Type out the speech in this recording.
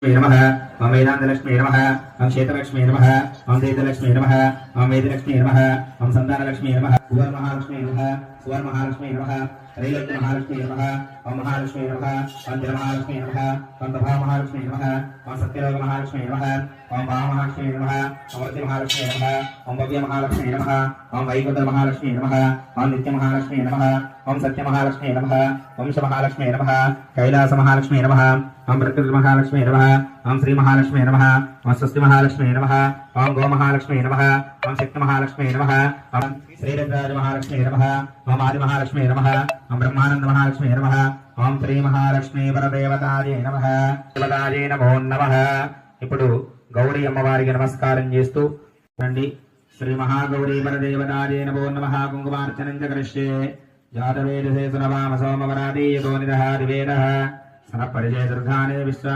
नमः ओम वेदांतलक्ष्मी नमः ओम क्षेत्रलक्ष्मी नमः ओम देवलक्ष्मी नमः ओम वेदलक्ष्मी नमः ओम संतानलक्ष्मी नमः सुवर्ण महालक्ष्मी नमः सुवर्ण महालक्ष्मी नमः त्रैलोक्य महालक्ष्मी नमः ओम महालक्ष्मी नमः ओम जल महालक्ष्मी नमः ओम प्रभा महालक्ष्मी नमः ओम सत्यलोक महालक्ष्मी नमः ओम महालक्ष्मी नमः ओम वर्ति महालक्ष्मी नमः ओम भव्य महालक्ष्मी नमः ओम वैकुंठ महालक्ष्मी नमः ओम नित्य महालक्ष्मी नमः ओम सत्य महालक्ष्मी नमः ओम श महालक्ष्मी नमः कैलास महालक्ष्मी नमः ओम प्रकृति महालक्ष्मी नमः ओम श्री महालक्ष्मी नमः ओम स्वस्ति महालक्ष्मी नमः ओम गो महालक्ष्मी नमः ओम शक्ति महालक्ष्मी नमः ओम श्रीरज महालक्ष्मी नमः ओम आदि महालक्ष्मी नमः ओम ब्रह्मानंद महालक्ष्मी नमः ओम श्री महालक्ष्मी परदेवताये नमः देवताये नमो नमः। ఇప్పుడు గౌరీ అమ్మవారికి నమస్కారం చేస్తూ రండి। శ్రీ మహాగౌరీ పరదేవతాయే నమో నమః కుంకుమార్చనం చ కరిష్యే జాతవేదసే సునవామ సోమవరాదీయతో నిదహాది వేదః సనపరిజయ దుర్గానే విశ్వ